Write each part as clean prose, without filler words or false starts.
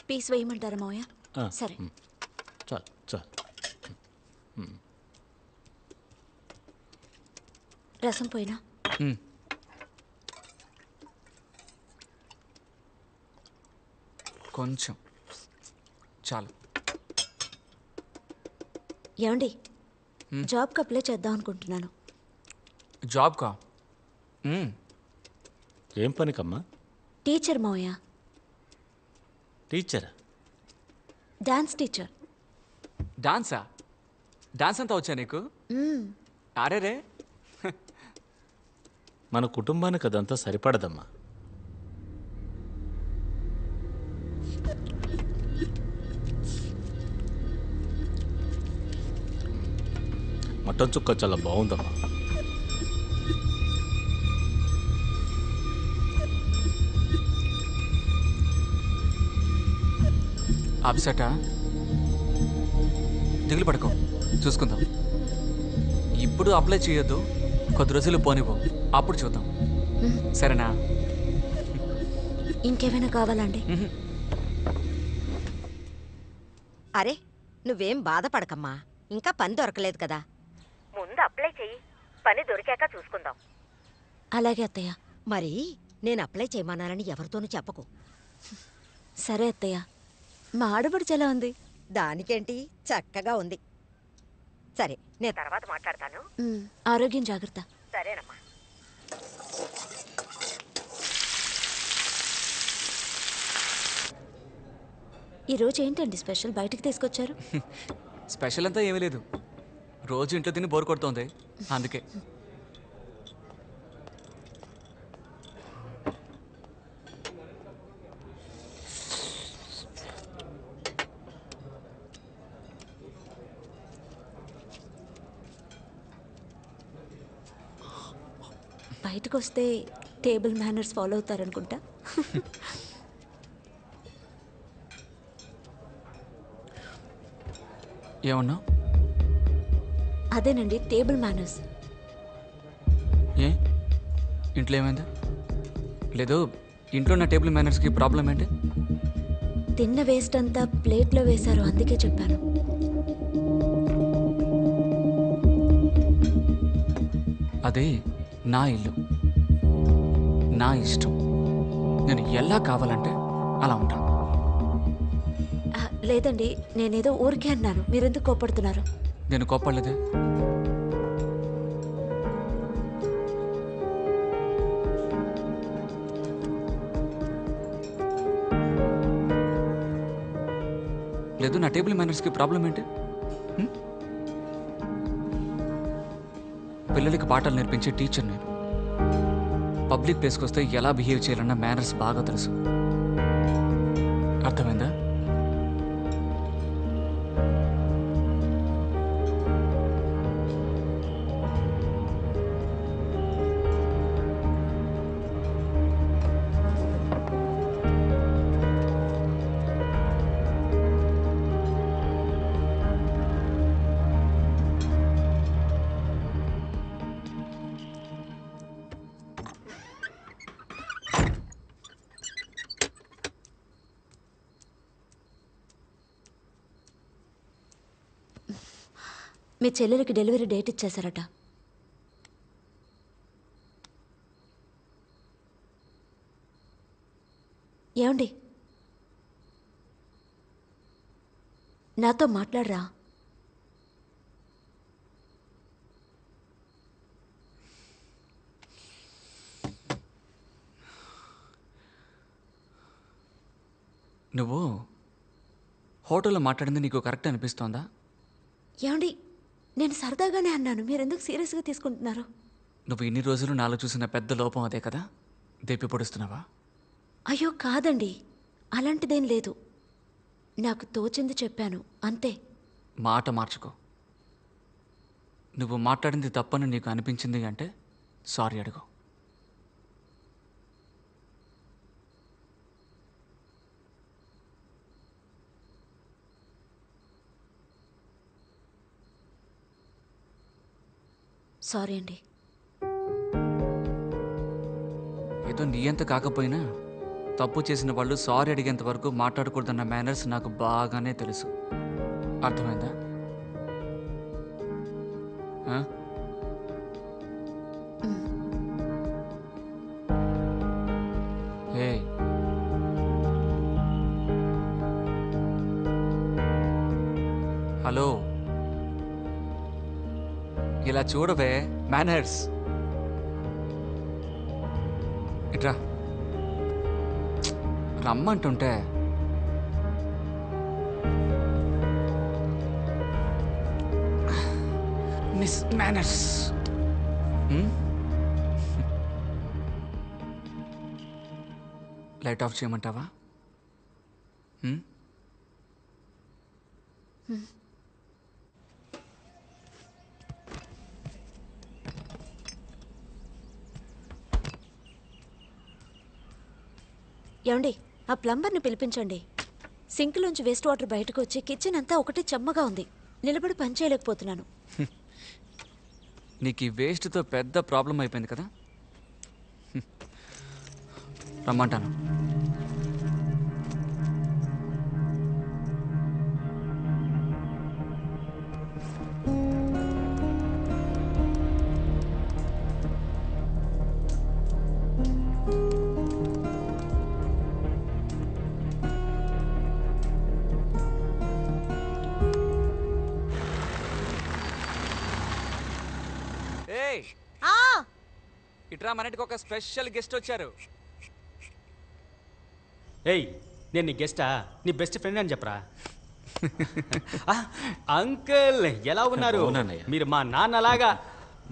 Piece వేయమంటారా మావయ్య? సరే. చాలు చాలు. రసం పోయినా? కొంచెం చాలు. ఏమండి, జాబ్కి అప్లై చేద్దాం అనుకుంటున్నాను. జాబ్కా? ఏం పనికమ్మా? టీచర్ మావయ్య. టీచరా? Dance teacher. డాన్సా? డాన్స్ అంతా వచ్చా నీకు? అరే రే, మన కుటుంబానికి అదంతా సరిపడదమ్మా. మటన్ చుక్క చాలా బాగుందమ్మా. అప్సెటా? దిగులు పడుకో, చూసుకుందాం. ఇప్పుడు అప్లై చేయొద్దు, కొద్ది రోజులు పోనివ్వు, అప్పుడు చూద్దాం. సరేనా? ఇంకేమైనా కావాలండి? అరే, నువ్వేం బాధపడకమ్మా, ఇంకా పని దొరకలేదు కదా. ముందు అప్లై చెయ్యి, పని దొరికాక చూసుకుందాం. అలాగే అత్తయ్య. మరి నేను అప్లై చేయమన్నానని ఎవరితోనూ చెప్పకు. సరే అత్తయ్య. మా ఆడపడుచు ఎలా ఉంది? దానికేంటి, చక్కగా ఉంది. సరే, నేను తర్వాత మాట్లాడతాను. ఆరోగ్యం జాగ్రత్త. సరేనమ్మా. ఈరోజు ఏంటండి స్పెషల్ బయటికి తీసుకొచ్చారు? స్పెషల్ అంతా ఏమీ లేదు, రోజు ఇంట్లో తిని బోర్ కొడుతోంది, అందుకే. బయటకు వస్తే టేబుల్ మేనర్స్ ఫాలో అవుతారనుకుంటా. ఏమన్నా? అదేనండి, టేబుల్ మేనర్స్. ఏ, ఇంట్లో ఏమైంది? లేదు, ఇంట్లో నా టేబుల్ మేనర్స్కి ప్రాబ్లం ఏంటి? తిన్న వేస్ట్ అంతా ప్లేట్లో వేశారు, అందుకే చెప్పాను. అది నా ఇల్లు, నా ఇష్టం. నేను ఎలా కావాలంటే అలా ఉంటాను. లేదండి, నేనేదో ఊరికే అన్నాను, మీరెందుకు కోపడుతున్నారు? నేను కోప్పడలేదే. లేదు, నా టేబుల్ మేనర్స్కి ప్రాబ్లం ఏంటి? పిల్లలకి పాఠాలు నేర్పించే టీచర్ నేను. పబ్లిక్ ప్లేస్కి వస్తే ఎలా బిహేవ్ చేయాలన్న మేనర్స్ బాగా తెలుసు. అర్థమైందా? మీ చెల్లెలకి డెలివరీ డేట్ ఇచ్చేశారట. ఏమండి, నాతో మాట్లాడరా? నువ్వు హోటల్లో మాట్లాడింది నీకు కరెక్ట్ అనిపిస్తోందా? ఏమండి, నేను సరదాగానే అన్నాను, మీరెందుకు సీరియస్గా తీసుకుంటున్నారు? నువ్వు ఇన్ని రోజులు నాలో చూసిన పెద్ద లోపం అదే కదా? దెప్పి పొడుస్తున్నావా? అయ్యో కాదండి, అలాంటిదేం లేదు. నాకు తోచింది చెప్పాను, అంతే. మాట మార్చుకో. నువ్వు మాట్లాడింది తప్పని నీకు అనిపించింది అంటే సారీ అడుగు. సారీ అండి. ఏదో నీ అంత కాకపోయినా తప్పు చేసిన వాళ్ళు సారీ అడిగేంత వరకు మాట్లాడకూడదన్న మేనర్స్ నాకు బాగానే తెలుసు. అర్థమైందా? ఆ? హే, హలో, ఇలా చూడవే. మేనర్స్. ఇట్రా. రమ్మంటుంటే మిస్ మేనర్స్. లైట్ ఆఫ్ చేయమంటావా? ఏమండి, ఆ ప్లంబర్ని పిలిపించండి. సింక్లోంచి వేస్ట్ వాటర్ బయటకు వచ్చి కిచెన్ అంతా ఒకటే చెమ్మగా ఉంది. నిలబడి పని చేయలేకపోతున్నాను. నీకు ఈ వేస్ట్తో పెద్ద ప్రాబ్లం అయిపోయింది కదా. రమ్మంటాను. ఇట్రా, మనటికి ఒక స్పెషల్ గెస్ట్ వచ్చారు. ఏయ్, నేను నీ గెస్టా? నీ బెస్ట్ ఫ్రెండ్ అని చెప్పరా? అంకుల్, ఎలా ఉన్నారు? బాగున్నానయ్య. మీరు మా నాన్నలాగా.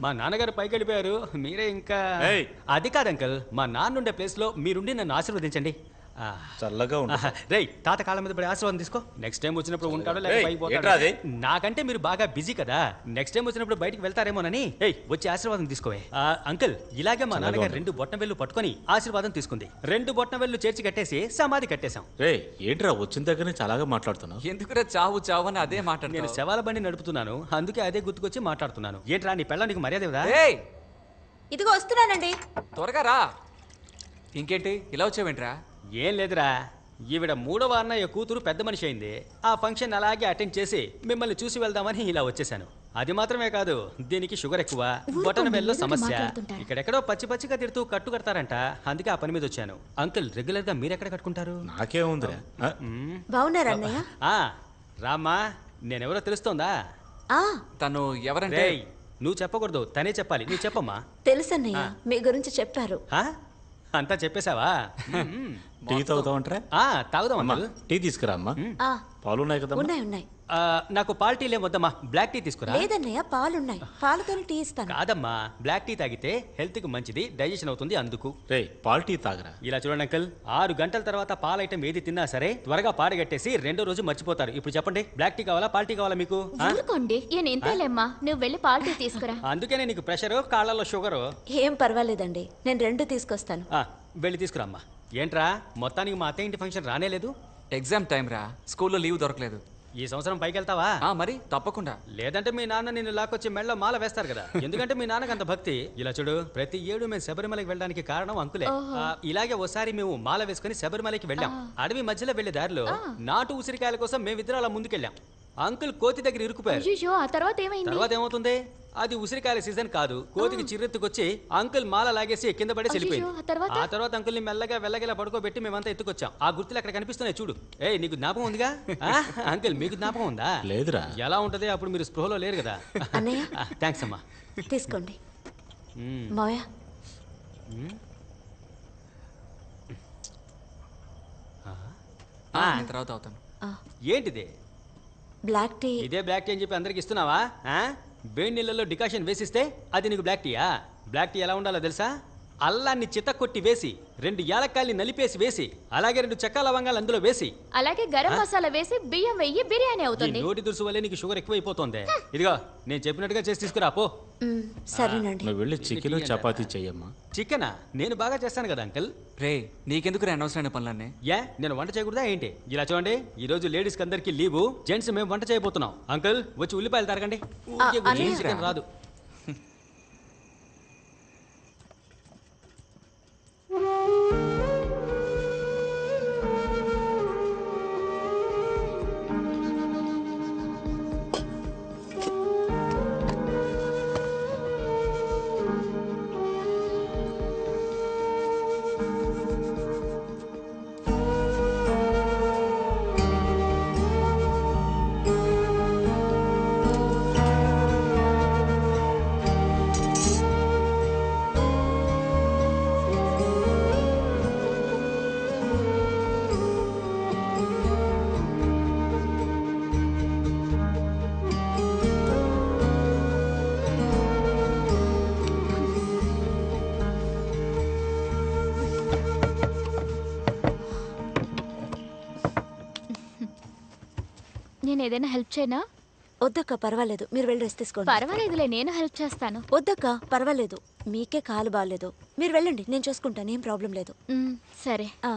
మా నాన్నగారు పైకి వెళ్ళిపోయారు, మీరే ఇంకా. ఏయ్. అది కాదు అంకుల్, మా నాన్న ఉండే ప్లేస్లో మీరుండి నన్ను ఆశీర్వదించండి. చల్లగా ఉండు. రేయ్, తాత కాళ్ళ మీద పడి ఆశీర్వాదం తీసుకో. నెక్స్ట్ టైం వచ్చినప్పుడు ఉంటాడో లేక ఏయ్, పైకి ఏంట్రా అది? పోతాడో. నాకంటే మీరు బాగా బిజీ కదా, నెక్స్ట్ టైం వచ్చినప్పుడు బయటికి వెళ్తారేమోనని. ఏయ్, వచ్చి ఆశీర్వాదం తీసుకోవే. అంకుల్, ఇలాగే మా నాన్నగారు 2 బొట్న వేళ్ళు పట్టుకొని ఆశీర్వాదం తీసుకుంది. 2 బొట్న వేళ్ళు చేర్చి కట్టేసి సమాధి కట్టేశాం. రే, ఏంట్రా వచ్చిన దగ్గర నుంచి అలాగే మాట్లాడుతున్నావు? ఎందుకురా చావు చావు అని అదే నేను మాట్లాడుతున్నావు? శవాల బండి నడుపుతున్నాను, అందుకే అదే గుర్తుకొచ్చి మాట్లాడుతున్నాను. ఏంట్రా, నీ పెళ్ళానికి మర్యాద ఇవ్వదా? ఏయ్, ఇదిగో వస్తున్నానండి. త్వరగా రా. ఇంకేంటి ఇలా వచ్చావేంట్రా? ఏం లేదురా, ఈవిడ 3వ అన్నయ్య కూతురు పెద్ద మనిషి అయింది. ఆ ఫంక్షన్ అలాగే అటెండ్ చేసి మిమ్మల్ని చూసి వెళ్దామని ఇలా వచ్చేసాను. అది మాత్రమే కాదు, దీనికి షుగర్ ఎక్కువ, బొటన వేల్లో సమస్య. ఇక్కడెక్కడో పచ్చి పచ్చిగా తిడుతూ కట్టు కడతారంట, అందుకే ఆ పని మీద వచ్చాను. అంకుల్, రెగ్యులర్ గా మీరెక్కడ కట్టుకుంటారు? నాకేముందిరా? బాగున్నారా అన్నయ్య? ఆ, రామ్మా, నేనెవరో తెలుస్తోందా? ఆ, తను ఎవరంటే? రేయ్, నువ్వు చెప్పకూడదు, తనే చెప్పాలి. నువ్వు చెప్పమ్మా. తెలుసన్నయ్య, మీ గురించి చెప్పారు. ఆ? అంతా చెప్పేశావా? టీ తాగుతావంటరా? తాగుదాం అమ్మా, అంకుల్. టీ తీసుకురా అమ్మా. ఆ, పాలు ఉన్నాయి కదా? ఉన్నాయి ఉన్నాయి. నాకు పాల్ టీ లేవద్దమ్మా, బ్లాక్ టీ తీసుకురా. లేదన్నయ్య, పాలున్నాయి. పాలతోని టీ ఇస్తాను. కాదమ్మా, బ్లాక్ టీ తాగితే హెల్త్ కి మంచిది, డైజెషన్ అవుతుంది అందుకు. రే, పాలు టీ తాగరా. ఇలా చూడండి అంకుల్, 6 గంటల తర్వాత పాల ఐటమ్ ఏది తిన్నా సరే త్వరగా పాడగట్టేసి 2వ రోజు మర్చిపోతారు. ఇప్పుడు చెప్పండి, బ్లాక్ టీ కావాలా, పాల్ టీ కావాలా మీకు? ఊరుకోండి, ఈయన ఇంతేలేమ్మా, నువ్వు వెళ్ళి పార్టీ తీసుకురా. అందుకనే నీకు ప్రెషరు, కాళ్ళలో షుగరు. ఏం పర్వాలేదండి, నేను 2 తీసుకొస్తాను. వెళ్ళి తీసుకురామ్మా. ఏంట్రా, మొత్తానికి మా అత్తయ్య ఇంటి ఫంక్షన్ రానేలేదు? ఎగ్జామ్ టైం రా, స్కూల్లో లీవ్ దొరకలేదు. ఈ సంవత్సరం పైకి వెళ్తావా? మరి తప్పకుండా. లేదంటే మీ నాన్న నిన్ను లాక్కొచ్చి మెళ్ళ మాల వేస్తారు కదా, ఎందుకంటే మీ నాన్నకి అంత భక్తి. ఇలా చూడు, ప్రతి ఏడు మేము శబరిమలకి వెళ్ళడానికి కారణం అంకులే. ఇలాగే ఓసారి మేము మాల వేసుకుని శబరిమలకి వెళ్ళాం. అడవి మధ్యలో వెళ్లే దారిలో నాటు ఉసిరికాయల కోసం మేము అలా ముందుకెళ్ళాం. అంకుల్ కోతి దగ్గర ఇరుక్కుపోయారు. అయ్యో, ఆ తర్వాత ఏమైంది? తర్వాత ఏమవుతుంది? అది ఉసిరికాయల సీజన్ కాదు, కోతికి చిర్రెత్తుకొచ్చి అంకుల్ మాల లాగేసి కింద పడేసి వెళ్ళిపోయింది. ఆ తర్వాత అంకుల్ ని మెల్లగా వెళ్ళగలా పడుకోబెట్టి మేమంతా ఎత్తుకొచ్చాం. ఆ గుర్తులు అక్కడ కనిపిస్తున్నాయి చూడు. నీకు జ్ఞాపకం ఉందిగా? అంకుల్, మీకు జ్ఞాపకం ఉందా? లేదురా. ఎలా ఉంటది, అప్పుడు మీరు స్పృహలో లేరు కదా. అన్నయ్య, థ్యాంక్స్ అమ్మా. తీసుకోండి. మావయ్య, నేను తర్వాత అవుతాను. ఏంటిది? Black tea. ఇదే బ్లాక్ టీ అని చెప్పి అందరికి ఇస్తున్నావా? వేడి నీళ్ళలో డికాషన్ వేసిస్తే అది నీకు బ్లాక్ టీయా? బ్లాక్ టీ ఎలా ఉండాలో తెలుసా? అల్లాన్ని చితక్కొట్టి వేసి 2 యాలక్కాయల్ని నలిపేసి వేసి అలాగే 2 చెక్క లవంగాలు అందులో వేసి అలాగే గరం మసాలా వేసి బియ్యం వెయ్యి బిర్యానీ ఈ అవుతుంది. నోటి దురుసు వల్లే నీకు షుగర్ ఎక్కువైపోతుంది. ఇదిగో, నేను చెప్పినట్టుగా చేసి తీసుకురా పో. సరేనండి. నువ్వు వెళ్ళి చికెన్ చపాతీ చెయ్యమ్మా. చికెనా? నేను బాగా చేస్తాను కదా అంకల్. రే, నీకెందుకు రా అనవసరమైన పనులన్నీ? నేను వంట చేయకూడదా ఏంటి? ఇలా చూడండి, ఈ రోజు లేడీస్ కి అందరికి లీవు, జెంట్స్ మేము వంట చేయబోతున్నాం. అంకుల్, వచ్చి ఉల్లిపాయలు తరగండి. చికెన్ రాదు. నేను ఏదైనా హెల్ప్ చేయనా? వద్దక్క పర్వాలేదు, మీరు వెళ్ళి రెస్ట్ తీసుకోండి. పర్వాలేదులే, నేను హెల్ప్ చేస్తాను. వద్దక్క పర్వాలేదు, మీకే కాలు బాగాలేదు, మీరు వెళ్ళండి, నేను చూసుకుంటాను, ఏం ప్రాబ్లం లేదు. సరే. ఆ